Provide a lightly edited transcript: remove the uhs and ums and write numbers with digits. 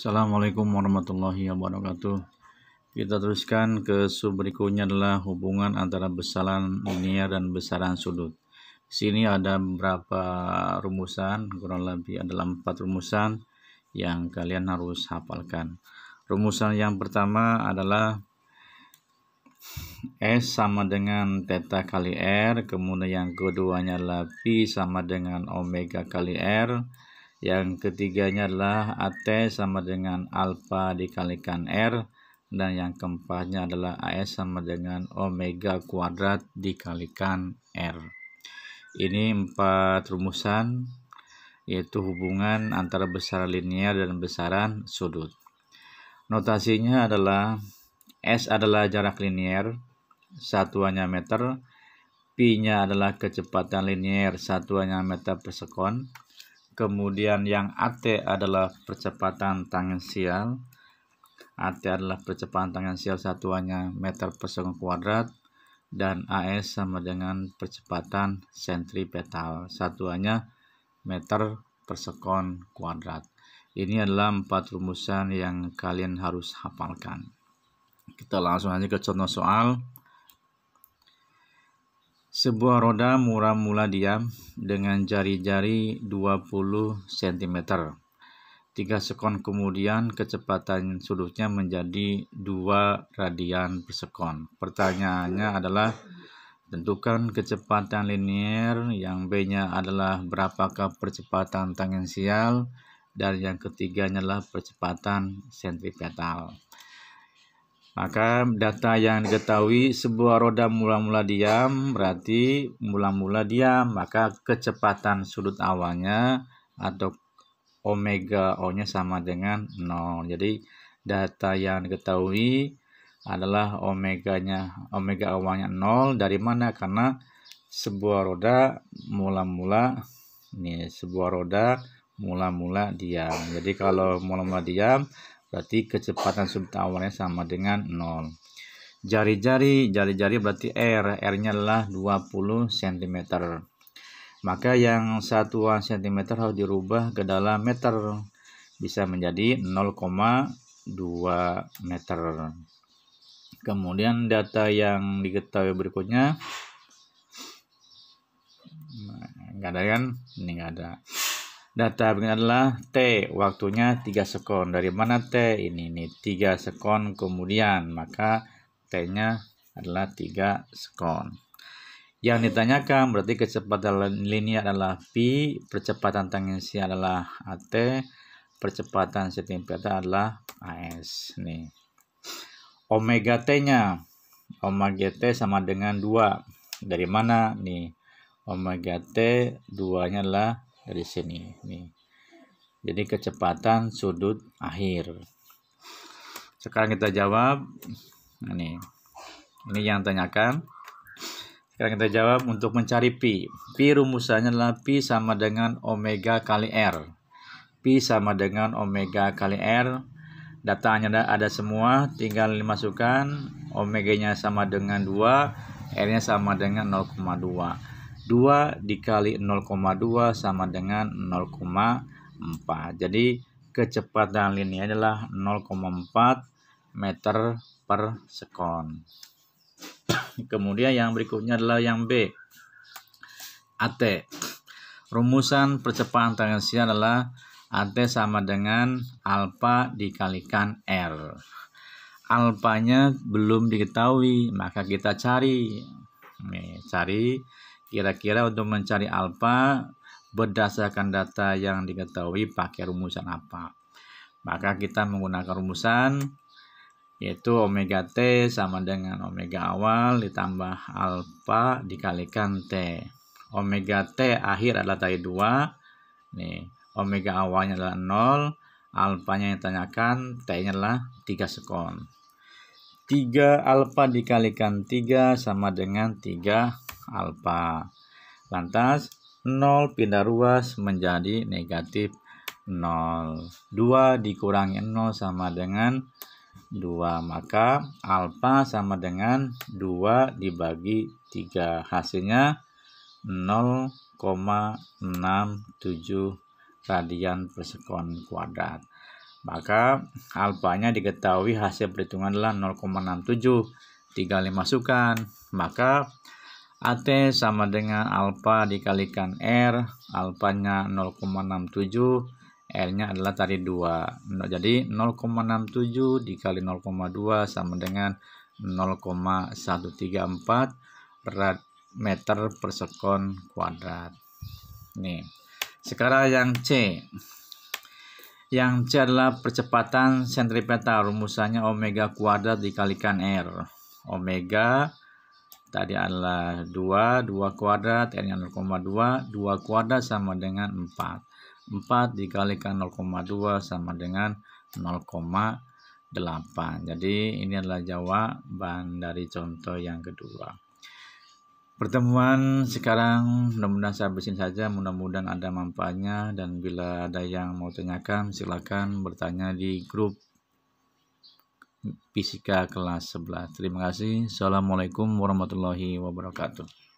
Assalamualaikum warahmatullahi wabarakatuh. Kita teruskan ke sub berikutnya adalah hubungan antara besaran linear dan besaran sudut. Sini ada beberapa rumusan, kurang lebih adalah 4 rumusan yang kalian harus hafalkan. Rumusan yang pertama adalah S sama dengan theta kali R, kemudian yang keduanya adalah Pi sama dengan omega kali R. Yang ketiganya adalah AT sama dengan alfa dikalikan R. Dan yang keempatnya adalah AS sama dengan omega kuadrat dikalikan R. Ini 4 rumusan, yaitu hubungan antara besaran linear dan besaran sudut. Notasinya adalah S adalah jarak linear, satuannya meter. Pi-nya adalah kecepatan linear, satuannya meter per sekon. Kemudian yang AT adalah percepatan tangensial. AT adalah percepatan tangensial, satuannya meter per sekon kuadrat. Dan AS sama dengan percepatan sentripetal, satuannya meter per sekon kuadrat. Ini adalah 4 rumusan yang kalian harus hafalkan. Kita langsung aja ke contoh soal. Sebuah roda mula-mula diam dengan jari-jari 20 cm. 3 sekon kemudian kecepatan sudutnya menjadi 2 radian per sekon. Pertanyaannya adalah tentukan kecepatan linear, yang B-nya adalah berapakah percepatan tangensial, dan yang ketiganya adalah percepatan sentripetal. Maka data yang diketahui, sebuar roda mula-mula diam berarti mula-mula diam, maka kecepatan sudut awalnya atau omega O-nya sama dengan 0. Jadi data yang diketahui adalah omega awalnya 0. Dari mana? Karena sebuah roda mula-mula diam. Jadi kalau mula-mula diam berarti kecepatan sudut awalnya sama dengan 0. Jari-jari berarti R-nya adalah 20 cm. Maka yang satuan cm harus dirubah ke dalam meter, bisa menjadi 0,2 meter. Kemudian data yang diketahui berikutnya, nggak ada kan? Ini nggak ada. Data berikutnya adalah T, waktunya 3 sekon. Dari mana T? Ini 3 sekon kemudian, maka T-nya adalah 3 sekon. Yang ditanyakan berarti kecepatan linear adalah Pi, percepatan tangensial adalah AT, percepatan sentripetal adalah AS. Nih. Omega T-nya, omega T sama dengan 2. Dari mana? Nih. Omega T 2-nya adalah dari sini. Nih. Jadi kecepatan sudut akhir. Sekarang kita jawab. Ini yang tanyakan. Sekarang kita jawab untuk mencari Pi. Pi rumusannya adalah Pi sama dengan omega kali R. Pi sama dengan omega kali R. Datanya ada semua, tinggal dimasukkan. Omega-nya sama dengan 2, R-nya sama dengan 0,2. 2 dikali 0,2 sama dengan 0,4. Jadi kecepatan linear adalah 0,4 meter per sekon. Kemudian yang berikutnya adalah yang B, AT. Rumusan percepatan tangensial adalah AT sama dengan alfa dikalikan R. Alfanya belum diketahui, maka kita cari. Cari kira-kira untuk mencari alfa berdasarkan data yang diketahui pakai rumusan apa. Maka kita menggunakan rumusan, yaitu omega T sama dengan omega awal ditambah alfa dikalikan T. Omega T akhir adalah tadi 2. Nih, omega awalnya adalah 0, alfanya yang ditanyakan, T-nya adalah 3 sekon. 3 alfa dikalikan 3 sama dengan 3 alfa. Lantas 0 pindah ruas menjadi negatif 0. 2 dikurangi 0 sama dengan 2. Maka alfa sama dengan 2 dibagi 3. Hasilnya 0,67 radian per sekon kuadrat. Maka alfanya diketahui hasil perhitungan adalah 0,67. Tinggal dimasukkan. Maka AT sama dengan alfa dikalikan R. Alfanya 0,67. R-nya adalah tadi 2. Jadi 0,67 dikali 0,2 sama dengan 0,134 meter per sekon kuadrat. Nih. Sekarang yang C. Yang C adalah percepatan sentripetal. Rumusannya omega kuadrat dikalikan R. Omega tadi adalah 2 kuadrat, R-nya 0,2, 2 kuadrat sama dengan 4. 4 dikalikan 0,2 sama dengan 0,8. Jadi ini adalah jawaban dari contoh yang kedua. Pertemuan sekarang mudah-mudahan saya habisin saja, mudah-mudahan ada manfaatnya, dan bila ada yang mau tanyakan silakan bertanya di grup Fisika kelas 11. Terima kasih. Assalamualaikum warahmatullahi wabarakatuh.